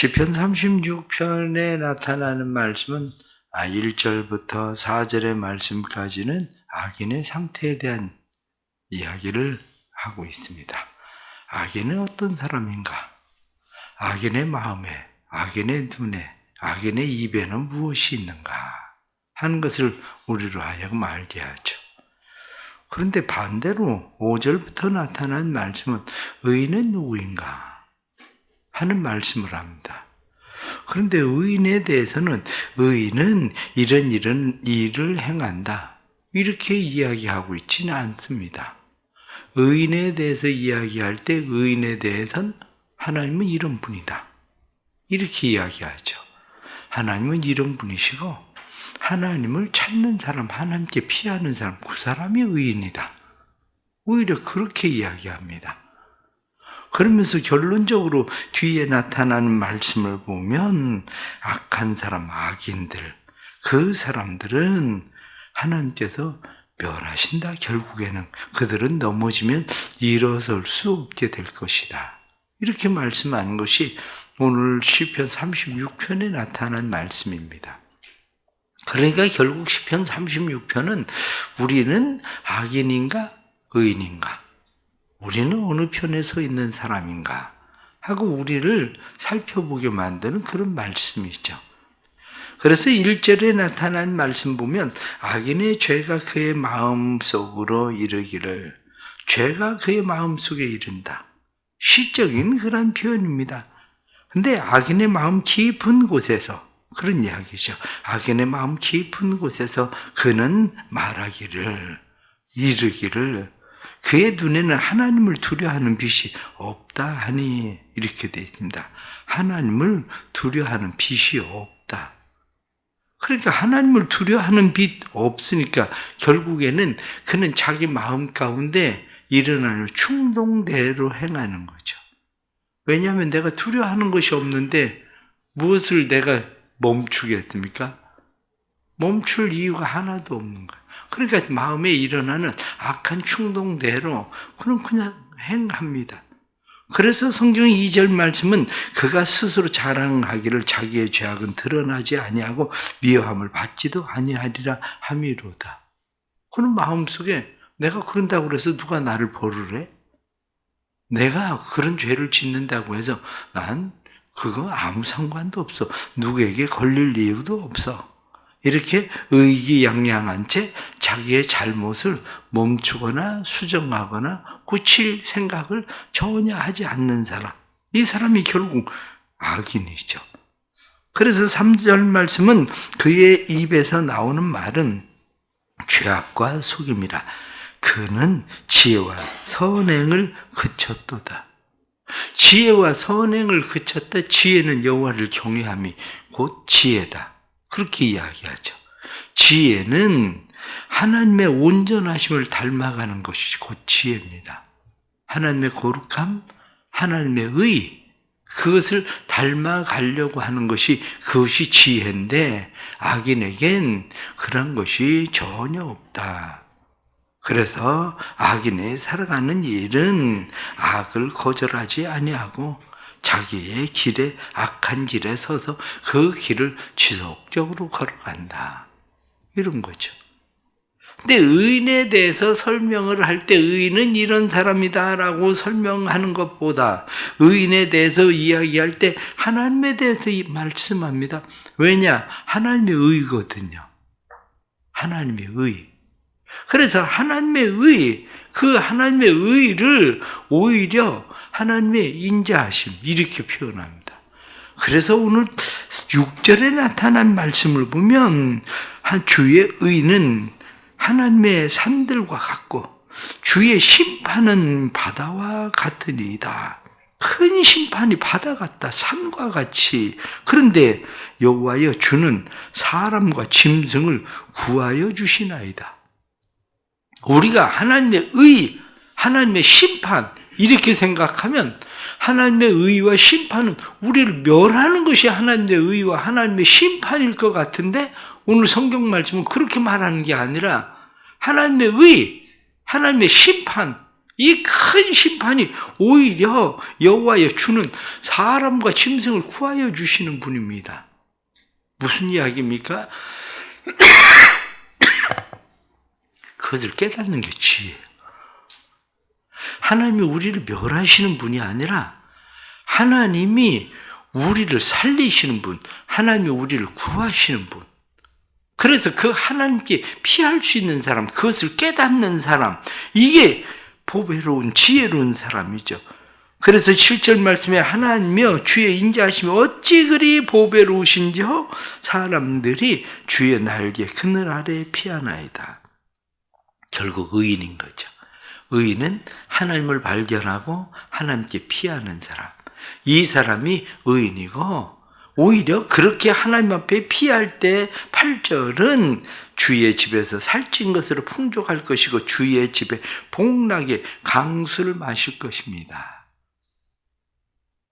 시편 36편에 나타나는 말씀은 1절부터 4절의 말씀까지는 악인의 상태에 대한 이야기를 하고 있습니다. 악인은 어떤 사람인가? 악인의 마음에, 악인의 눈에, 악인의 입에는 무엇이 있는가? 하는 것을 우리로 하여금 알게 하죠. 그런데 반대로 5절부터 나타난 말씀은 의인은 누구인가? 하는 말씀을 합니다. 그런데 의인에 대해서는 의인은 이런 일을 행한다, 이렇게 이야기하고 있지는 않습니다. 의인에 대해서 이야기할 때 의인에 대해서는 하나님은 이런 분이다, 이렇게 이야기하죠. 하나님은 이런 분이시고 하나님을 찾는 사람, 하나님께 피하는 사람, 그 사람이 의인이다, 오히려 그렇게 이야기합니다. 그러면서 결론적으로 뒤에 나타나는 말씀을 보면 악한 사람, 악인들, 그 사람들은 하나님께서 멸하신다. 결국에는 그들은 넘어지면 일어설 수 없게 될 것이다, 이렇게 말씀하는 것이 오늘 시편 36편에 나타난 말씀입니다. 그러니까 결국 시편 36편은 우리는 악인인가 의인인가, 우리는 어느 편에 서 있는 사람인가 하고 우리를 살펴보게 만드는 그런 말씀이죠. 그래서 1절에 나타난 말씀 보면 악인의 죄가 그의 마음속으로 이르기를, 죄가 그의 마음속에 이른다, 시적인 그런 표현입니다. 근데 악인의 마음 깊은 곳에서, 그런 이야기죠. 악인의 마음 깊은 곳에서 그는 말하기를, 이르기를, 그의 눈에는 하나님을 두려워하는 빛이 없다 하니, 이렇게 되어 있습니다. 하나님을 두려워하는 빛이 없다. 그러니까 하나님을 두려워하는 빛 없으니까 결국에는 그는 자기 마음 가운데 일어나는 충동대로 행하는 거죠. 왜냐하면 내가 두려워하는 것이 없는데 무엇을 내가 멈추겠습니까? 멈출 이유가 하나도 없는 거예요. 그러니까 마음에 일어나는 악한 충동대로 그냥 행합니다. 그래서 성경 2절 말씀은 그가 스스로 자랑하기를 자기의 죄악은 드러나지 아니하고 미워함을 받지도 아니하리라 함이로다. 그는 마음속에 내가 그런다고 해서 누가 나를 벌을 해? 내가 그런 죄를 짓는다고 해서 난 그거 아무 상관도 없어, 누구에게 걸릴 이유도 없어, 이렇게 의기양양한 채 자기의 잘못을 멈추거나 수정하거나 고칠 생각을 전혀 하지 않는 사람, 이 사람이 결국 악인이죠. 그래서 3절 말씀은 그의 입에서 나오는 말은 죄악과 속임이라, 그는 지혜와 선행을 그쳤도다. 지혜와 선행을 그쳤다. 지혜는 여호와를 경외함이 곧 지혜다, 그렇게 이야기하죠. 지혜는 하나님의 온전하심을 닮아가는 것이 곧 지혜입니다. 하나님의 거룩함, 하나님의 의, 그것을 닮아가려고 하는 것이, 그것이 지혜인데 악인에겐 그런 것이 전혀 없다. 그래서 악인이 살아가는 일은 악을 거절하지 아니하고 자기의 길에, 악한 길에 서서 그 길을 지속적으로 걸어간다, 이런 거죠. 근데 의인에 대해서 설명을 할 때 의인은 이런 사람이다라고 설명하는 것보다 의인에 대해서 이야기할 때 하나님에 대해서 말씀합니다. 왜냐? 하나님의 의거든요. 하나님의 의. 그래서 하나님의 의, 그 하나님의 의를 오히려 하나님의 인자하심, 이렇게 표현합니다. 그래서 오늘 6절에 나타난 말씀을 보면 주의 의는 하나님의 산들과 같고 주의 심판은 바다와 같으니이다. 큰 심판이 바다 같다, 산과 같이. 그런데 여호와여 주는 사람과 짐승을 구하여 주시나이다. 우리가 하나님의 의, 하나님의 심판, 이렇게 생각하면 하나님의 의와 심판은 우리를 멸하는 것이 하나님의 의와 하나님의 심판일 것 같은데 오늘 성경 말씀은 그렇게 말하는 게 아니라 하나님의 의, 하나님의 심판, 이 큰 심판이 오히려 여호와의 주는 사람과 짐승을 구하여 주시는 분입니다. 무슨 이야기입니까? 그것을 깨닫는 게 지혜예요. 하나님이 우리를 멸하시는 분이 아니라 하나님이 우리를 살리시는 분, 하나님이 우리를 구하시는 분. 그래서 그 하나님께 피할 수 있는 사람, 그것을 깨닫는 사람, 이게 보배로운 지혜로운 사람이죠. 그래서 7절 말씀에 하나님이여 주의 인자하시며 어찌 그리 보배로우신지요 사람들이 주의 날개 그늘 아래에 피하나이다. 결국 의인인 거죠. 의인은 하나님을 발견하고 하나님께 피하는 사람. 이 사람이 의인이고 오히려 그렇게 하나님 앞에 피할 때 8절은 주의 집에서 살찐 것으로 풍족할 것이고 주의 집에 복락의 강수를 마실 것입니다.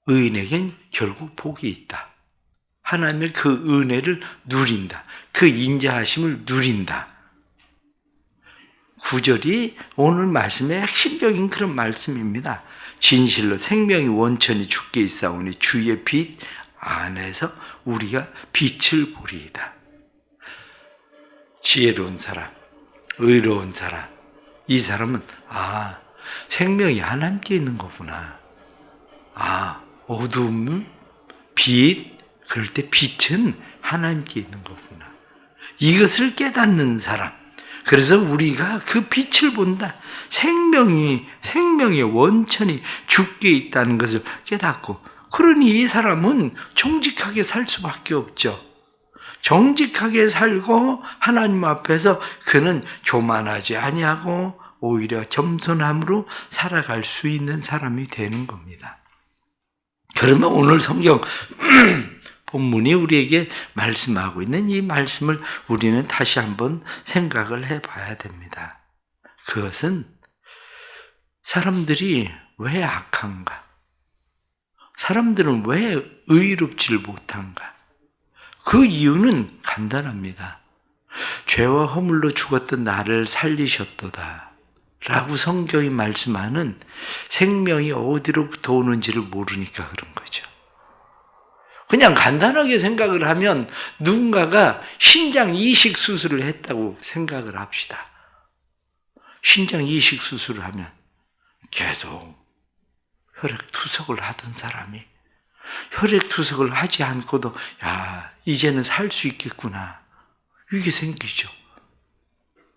의인에겐 결국 복이 있다. 하나님의 그 은혜를 누린다. 그 인자하심을 누린다. 9절이 오늘 말씀의 핵심적인 그런 말씀입니다. 진실로 생명의 원천이 주께 있사오니 주의 빛 안에서 우리가 빛을 보리이다. 지혜로운 사람, 의로운 사람, 이 사람은 생명이 하나님께 있는 거구나. 어둠, 빛, 그럴 때 빛은 하나님께 있는 거구나. 이것을 깨닫는 사람. 그래서 우리가 그 빛을 본다. 생명의 원천이 주께 있다는 것을 깨닫고, 그러니 이 사람은 정직하게 살 수밖에 없죠. 정직하게 살고 하나님 앞에서 그는 교만하지 아니하고 오히려 겸손함으로 살아갈 수 있는 사람이 되는 겁니다. 그러면 오늘 성경 본문이 우리에게 말씀하고 있는 이 말씀을 우리는 다시 한번 생각을 해봐야 됩니다. 그것은 사람들이 왜 악한가? 사람들은 왜 의롭지를 못한가? 그 이유는 간단합니다. 죄와 허물로 죽었던 나를 살리셨도다 라고 성경이 말씀하는 생명이 어디로부터 오는지를 모르니까 그런 거죠. 그냥 간단하게 생각을 하면 누군가가 신장 이식 수술을 했다고 생각을 합시다. 신장 이식 수술을 하면 계속 혈액투석을 하던 사람이 혈액투석을 하지 않고도 이제는 살 수 있겠구나, 이게 생기죠.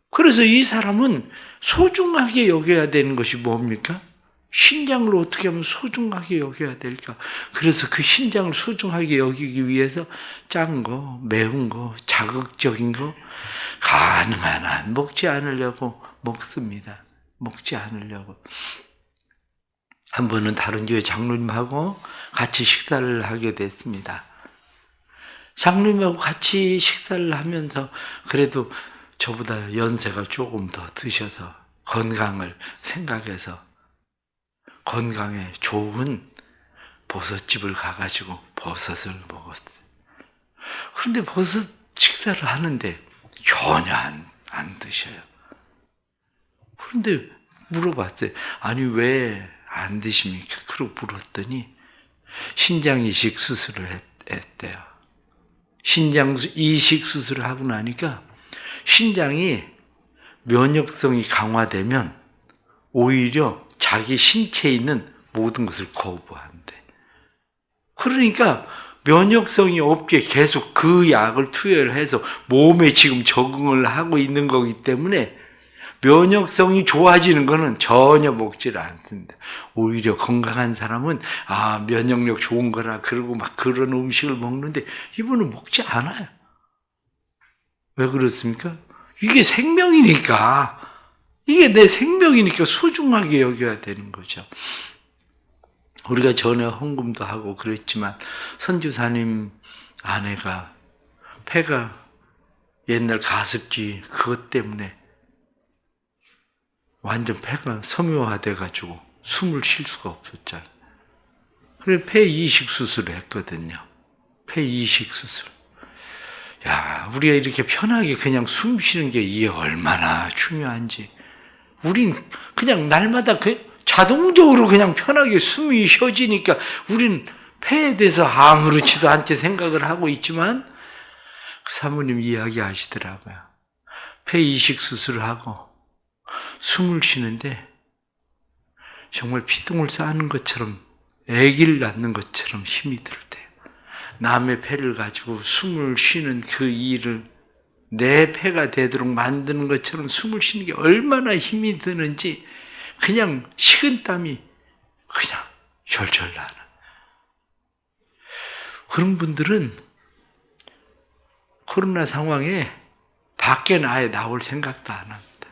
그래서 이 사람은 소중하게 여겨야 되는 것이 뭡니까? 신장을 어떻게 하면 소중하게 여겨야 될까? 그래서 그 신장을 소중하게 여기기 위해서 짠 거, 매운 거, 자극적인 거 가능한 한 먹지 않으려고 먹습니다. 먹지 않으려고. 한 번은 다른 교회 장로님하고 같이 식사를 하게 됐습니다. 장로님하고 같이 식사를 하면서 그래도 저보다 연세가 조금 더 드셔서 건강을 생각해서 건강에 좋은 버섯집을 가가지고 버섯을 먹었어요. 그런데 버섯 식사를 하는데 전혀 안 드셔요. 그런데 물어봤어요. 아니 왜 안 드십니까? 그러고 물었더니 신장 이식 수술을 했대요. 신장 이식 수술을 하고 나니까 신장이 면역성이 강화되면 오히려 자기 신체에 있는 모든 것을 거부한대. 그러니까 면역성이 없게 계속 그 약을 투여를 해서 몸에 지금 적응을 하고 있는 거기 때문에 면역성이 좋아지는 거는 전혀 먹지를 않습니다. 오히려 건강한 사람은 면역력 좋은 거라 그러고 막 그런 음식을 먹는데 이분은 먹지 않아요. 왜 그렇습니까? 이게 생명이니까, 이게 내 생명이니까 소중하게 여겨야 되는 거죠. 우리가 전에 헌금도 하고 그랬지만 선교사님 아내가 폐가 옛날 가습기 그것 때문에 완전 폐가 섬유화돼가지고 숨을 쉴 수가 없었잖아요. 그래 폐 이식 수술을 했거든요. 폐 이식 수술. 우리가 이렇게 편하게 그냥 숨 쉬는 게 이게 얼마나 중요한지 우린 그냥 날마다 자동적으로 그냥 편하게 숨이 쉬어지니까 우린 폐에 대해서 아무렇지도 않게 생각을 하고 있지만 그 사모님 이야기하시더라고요. 폐 이식 수술을 하고 숨을 쉬는데 정말 피똥을 싸는 것처럼 아기를 낳는 것처럼 힘이 들대요. 남의 폐를 가지고 숨을 쉬는 그 일을 내 폐가 되도록 만드는 것처럼 숨을 쉬는 게 얼마나 힘이 드는지 그냥 식은땀이 그냥 절절 나는. 그런 분들은 코로나 상황에 밖에 아예 나올 생각도 안 합니다.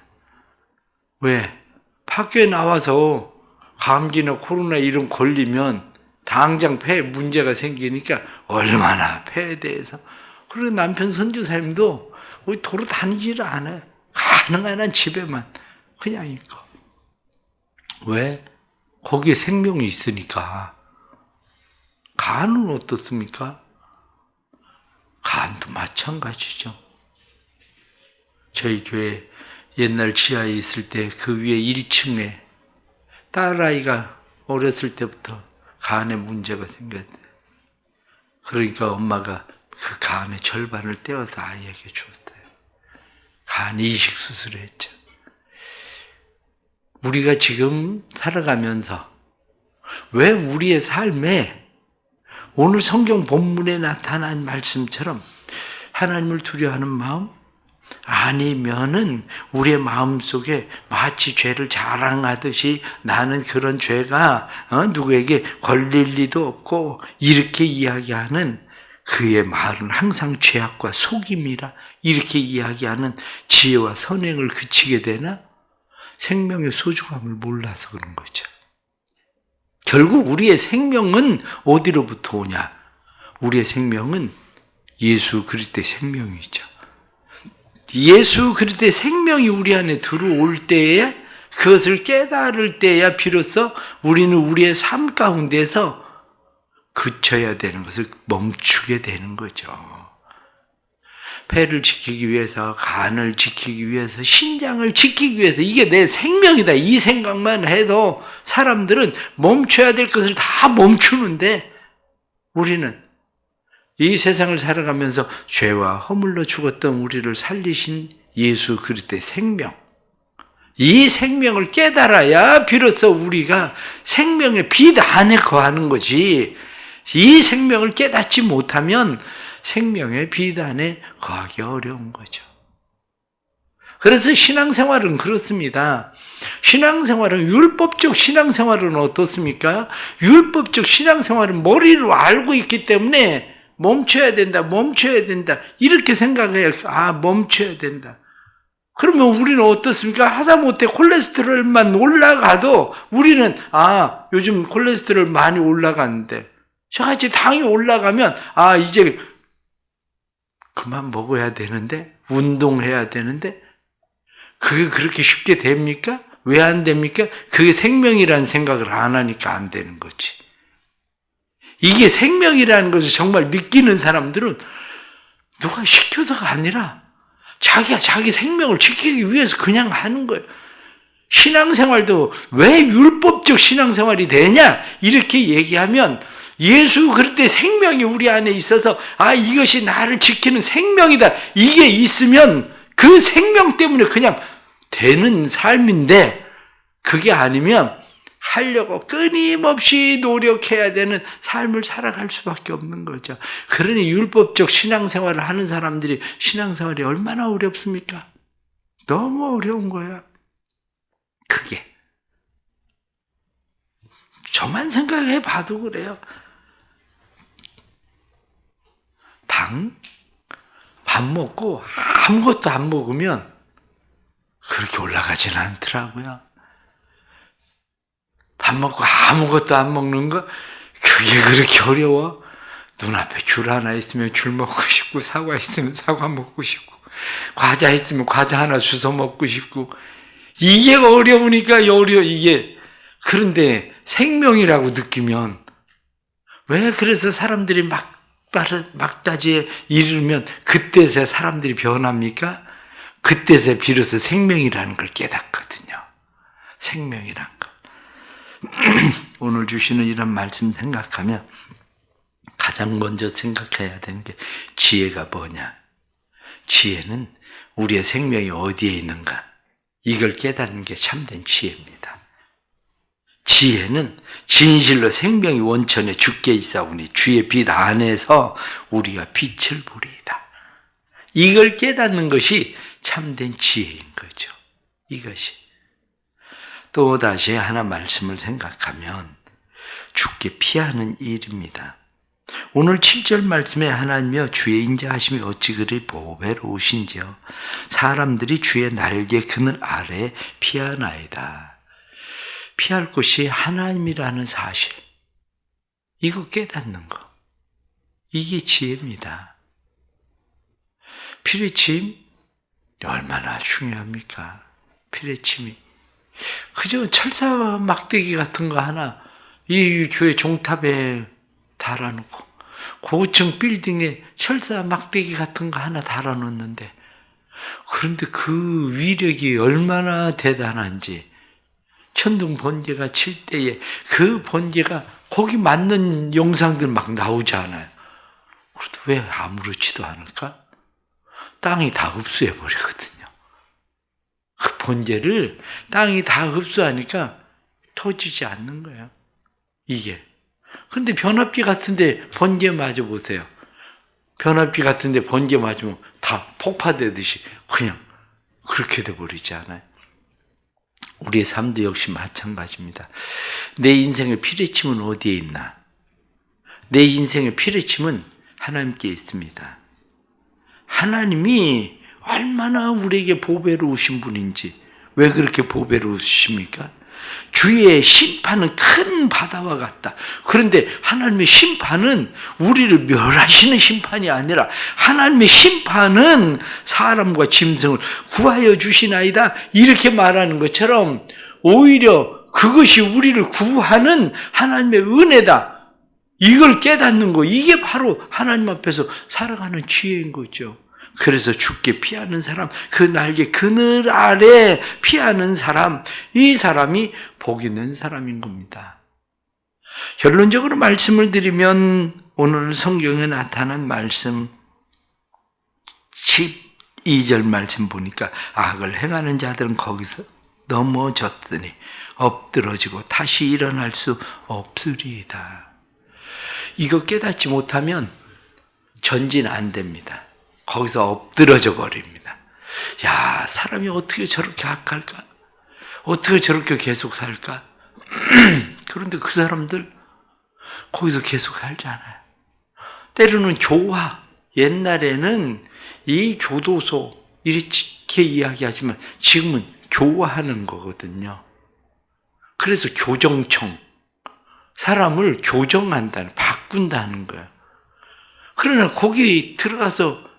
왜? 밖에 나와서 감기나 코로나 이런 걸리면 당장 폐에 문제가 생기니까 얼마나 폐에 대해서. 그리고 남편 선교사님도 우리 도로 다니지를 않아요. 가능한 한 집에만 그냥 있고. 왜? 거기에 생명이 있으니까. 간은 어떻습니까? 간도 마찬가지죠. 저희 교회 옛날 지하에 있을 때 그 위에 1층에 딸아이가 어렸을 때부터 간에 문제가 생겼대요. 그러니까 엄마가 그 간의 절반을 떼어서 아이에게 줬어요. 간 이식 수술을 했죠. 우리가 지금 살아가면서 왜 우리의 삶에 오늘 성경 본문에 나타난 말씀처럼 하나님을 두려워하는 마음 아니면은 우리의 마음속에 마치 죄를 자랑하듯이 나는 그런 죄가 누구에게 걸릴 리도 없고 이렇게 이야기하는 그의 말은 항상 죄악과 속임이라 이렇게 이야기하는 지혜와 선행을 그치게 되나? 생명의 소중함을 몰라서 그런 거죠. 결국 우리의 생명은 어디로부터 오냐? 우리의 생명은 예수 그리스도의 생명이죠. 예수 그리스도의 생명이 우리 안에 들어올 때에 그것을 깨달을 때야 비로소 우리는 우리의 삶 가운데서 그쳐야 되는 것을 멈추게 되는 거죠. 폐를 지키기 위해서, 간을 지키기 위해서, 신장을 지키기 위해서 이게 내 생명이다. 이 생각만 해도 사람들은 멈춰야 될 것을 다 멈추는데 우리는 이 세상을 살아가면서 죄와 허물로 죽었던 우리를 살리신 예수 그리스도의 생명, 이 생명을 깨달아야 비로소 우리가 생명의 빛 안에 거하는 거지. 이 생명을 깨닫지 못하면 생명의 빛 안에 거하기 어려운 거죠. 그래서 신앙생활은 그렇습니다. 신앙생활은 율법적 신앙생활은 어떻습니까? 율법적 신앙생활은 머리로 알고 있기 때문에 멈춰야 된다, 멈춰야 된다 이렇게 생각해요. 아, 멈춰야 된다. 그러면 우리는 어떻습니까? 하다못해 콜레스테롤만 올라가도 우리는 요즘 콜레스테롤 많이 올라가는데 저같이 당이 올라가면 이제 그만 먹어야 되는데 운동해야 되는데 그게 그렇게 쉽게 됩니까? 왜 안 됩니까? 그게 생명이라는 생각을 안 하니까 안 되는 거지. 이게 생명이라는 것을 정말 느끼는 사람들은 누가 시켜서가 아니라 자기가 자기 생명을 지키기 위해서 그냥 하는 거예요. 신앙생활도 왜 율법적 신앙생활이 되냐? 이렇게 얘기하면 예수 그리스도의 생명이 우리 안에 있어서 이것이 나를 지키는 생명이다. 이게 있으면 그 생명 때문에 그냥 되는 삶인데 그게 아니면 하려고 끊임없이 노력해야 되는 삶을 살아갈 수밖에 없는 거죠. 그러니 율법적 신앙생활을 하는 사람들이 신앙생활이 얼마나 어렵습니까? 너무 어려운 거야. 그게. 저만 생각해 봐도 그래요. 밥 먹고 아무것도 안 먹으면 그렇게 올라가지는 않더라고요. 밥 먹고 아무것도 안 먹는 거 그게 그렇게 어려워? 눈앞에 귤 하나 있으면 귤 먹고 싶고 사과 있으면 사과 먹고 싶고 과자 있으면 과자 하나 주워 먹고 싶고 이게 어려우니까 이게. 그런데 생명이라고 느끼면 왜 그래서 사람들이 막다지에 이르면 그때서 사람들이 변합니까? 그때서 비로소 생명이라는 걸 깨닫거든요. 생명이란 것. 오늘 주시는 이런 말씀 생각하면 가장 먼저 생각해야 되는 게 지혜가 뭐냐. 지혜는 우리의 생명이 어디에 있는가. 이걸 깨닫는 게 참된 지혜입니다. 지혜는 진실로 생명이 원천에 주께 있사오니 주의 빛 안에서 우리가 빛을 보리이다. 이걸 깨닫는 것이 참된 지혜인 거죠. 이것이. 또다시 하나 말씀을 생각하면 주께 피하는 일입니다. 오늘 7절 말씀에 하나님이여 주의 인자하심이 어찌 그리 보배로우신지요. 사람들이 주의 날개 그늘 아래 피하나이다. 피할 곳이 하나님이라는 사실. 이거 깨닫는 거. 이게 지혜입니다. 피뢰침 얼마나 중요합니까? 피뢰침이. 그저 철사 막대기 같은 거 하나 이 교회 종탑에 달아놓고 고층 빌딩에 철사 막대기 같은 거 하나 달아놓는데 그런데 그 위력이 얼마나 대단한지 천둥 번개가 칠 때에 그 번개가 거기 맞는 영상들 막 나오지 않아요. 그래도 왜 아무렇지도 않을까? 땅이 다 흡수해 버리거든요. 그 번개를 땅이 다 흡수하니까 터지지 않는 거예요. 이게. 근데 변압기 같은데 번개 맞아 보세요. 변압기 같은데 번개 맞으면 다 폭파되듯이 그냥 그렇게 돼버리지 않아요. 우리의 삶도 역시 마찬가지입니다. 내 인생의 피뢰침은 어디에 있나? 내 인생의 피뢰침은 하나님께 있습니다. 하나님이 얼마나 우리에게 보배로우신 분인지. 왜 그렇게 보배로우십니까? 주의 심판은 큰 바다와 같다. 그런데 하나님의 심판은 우리를 멸하시는 심판이 아니라 하나님의 심판은 사람과 짐승을 구하여 주시나이다. 이렇게 말하는 것처럼 오히려 그것이 우리를 구하는 하나님의 은혜다. 이걸 깨닫는 거. 이게 바로 하나님 앞에서 살아가는 지혜인 거죠. 그래서 주께 피하는 사람, 그 날개 그늘 아래 피하는 사람, 이 사람이 복 있는 사람인 겁니다. 결론적으로 말씀을 드리면 오늘 성경에 나타난 말씀 12절 말씀 보니까 악을 행하는 자들은 거기서 넘어졌으니 엎드러지고 다시 일어날 수 없으리이다. 이거 깨닫지 못하면 전진 안 됩니다. 거기서 엎드러져 버립니다. 야, 사람이 어떻게 저렇게 악할까? 어떻게 저렇게 계속 살까? 그런데 그 사람들 거기서 계속 살지 않아요. 때로는 교화, 옛날에는 이 교도소 이렇게 이야기하지만 지금은 교화하는 거거든요. 그래서 교정청, 사람을 교정한다는, 바꾼다는 거예요. 그러나 거기 들어가서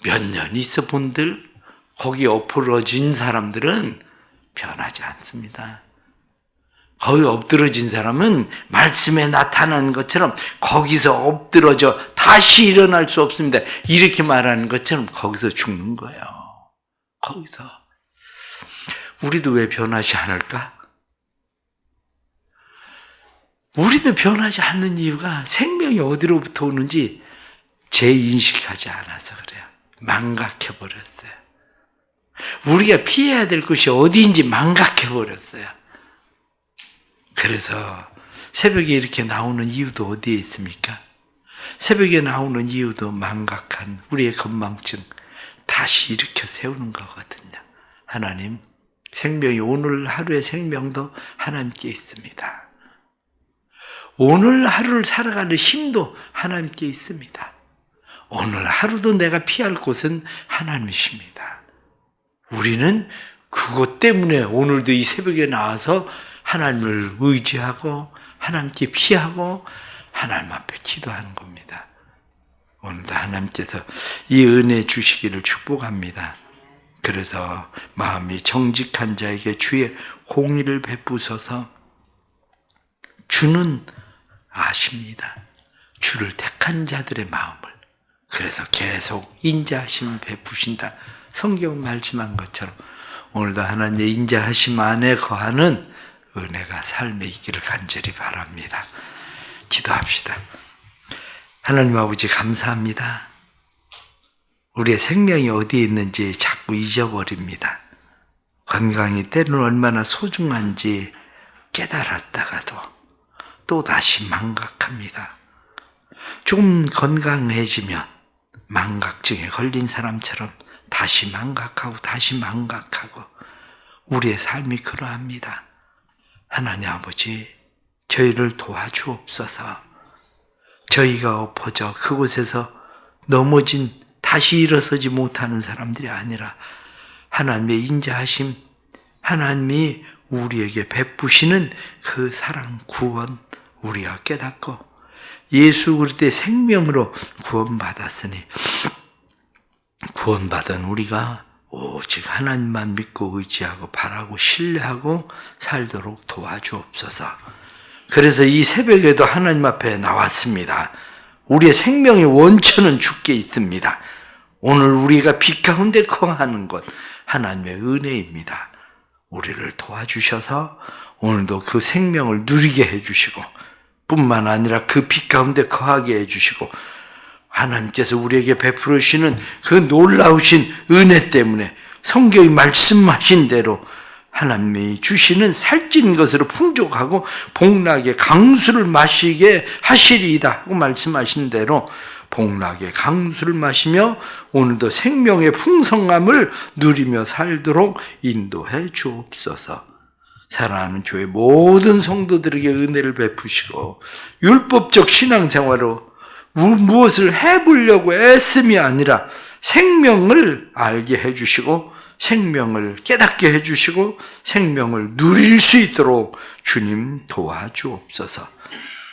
몇 년 있어 본들, 거기 엎드러진 사람들은 변하지 않습니다. 거기 엎드러진 사람은 말씀에 나타난 것처럼 거기서 엎드러져 다시 일어날 수 없습니다. 이렇게 말하는 것처럼 거기서 죽는 거예요. 거기서. 우리도 왜 변하지 않을까? 우리도 변하지 않는 이유가 생명이 어디로부터 오는지 재인식하지 않아서 그래요. 망각해버렸어요. 우리가 피해야 될 것이 어디인지 망각해버렸어요. 그래서 새벽에 이렇게 나오는 이유도 어디에 있습니까? 새벽에 나오는 이유도 망각한 우리의 건망증 다시 일으켜 세우는 거거든요. 하나님, 생명이 오늘 하루의 생명도 하나님께 있습니다. 오늘 하루를 살아가는 힘도 하나님께 있습니다. 오늘 하루도 내가 피할 곳은 하나님이십니다. 우리는 그것 때문에 오늘도 이 새벽에 나와서 하나님을 의지하고 하나님께 피하고 하나님 앞에 기도하는 겁니다. 오늘도 하나님께서 이 은혜 주시기를 축복합니다. 그래서 마음이 정직한 자에게 주의 공의를 베푸소서. 주는 아십니다. 주를 택한 자들의 마음을. 그래서 계속 인자하심을 베푸신다. 성경 말씀한 것처럼 오늘도 하나님의 인자하심 안에 거하는 은혜가 삶에 있기를 간절히 바랍니다. 기도합시다. 하나님 아버지 감사합니다. 우리의 생명이 어디에 있는지 자꾸 잊어버립니다. 건강이 때로는 얼마나 소중한지 깨달았다가도 또 다시 망각합니다. 좀 건강해지면 망각증에 걸린 사람처럼 다시 망각하고 우리의 삶이 그러합니다. 하나님 아버지, 저희를 도와주옵소서. 저희가 엎어져 그곳에서 넘어진 다시 일어서지 못하는 사람들이 아니라 하나님의 인자하심, 하나님이 우리에게 베푸시는 그 사랑, 구원 우리가 깨닫고 예수 그리스도의 생명으로 구원받았으니 구원받은 우리가 오직 하나님만 믿고 의지하고 바라고 신뢰하고 살도록 도와주옵소서. 그래서 이 새벽에도 하나님 앞에 나왔습니다. 우리의 생명의 원천은 주께 있습니다. 오늘 우리가 빛 가운데 거하는 것 하나님의 은혜입니다. 우리를 도와주셔서 오늘도 그 생명을 누리게 해주시고 뿐만 아니라 그 빛 가운데 거하게 해주시고 하나님께서 우리에게 베풀으시는 그 놀라우신 은혜 때문에 성경이 말씀하신 대로 하나님이 주시는 살찐 것으로 풍족하고 복락의 강수를 마시게 하시리이다 하고 말씀하신 대로 복락의 강수를 마시며 오늘도 생명의 풍성함을 누리며 살도록 인도해 주옵소서. 사랑하는 교회 모든 성도들에게 은혜를 베푸시고 율법적 신앙생활로 무엇을 해보려고 애씀이 아니라 생명을 알게 해주시고 생명을 깨닫게 해주시고 생명을 누릴 수 있도록 주님 도와주옵소서.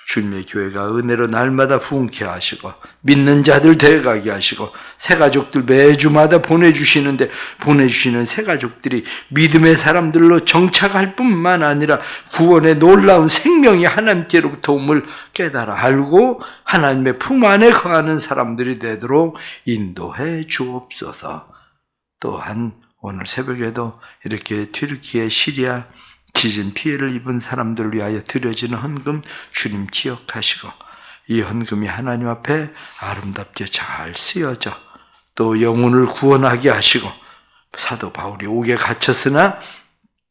주님의 교회가 은혜로 날마다 부흥케 하시고 믿는 자들 되어가게 하시고 새가족들 매주마다 보내주시는 새가족들이 믿음의 사람들로 정착할 뿐만 아니라 구원의 놀라운 생명이 하나님께로부터 옴을 깨달아 알고 하나님의 품 안에 거하는 사람들이 되도록 인도해 주옵소서. 또한 오늘 새벽에도 이렇게 튀르키예, 시리아 지진 피해를 입은 사람들을 위하여 드려지는 헌금 주님 기억하시고 이 헌금이 하나님 앞에 아름답게 잘 쓰여져 또 영혼을 구원하게 하시고 사도 바울이 옥에 갇혔으나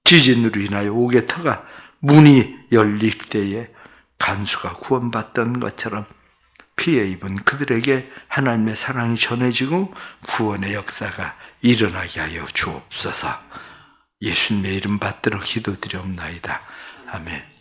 지진으로 인하여 옥의 터가 문이 열릴 때에 간수가 구원받던 것처럼 피해 입은 그들에게 하나님의 사랑이 전해지고 구원의 역사가 일어나게 하여 주옵소서. 예수님의 이름 받들어 기도드리옵나이다. 아멘.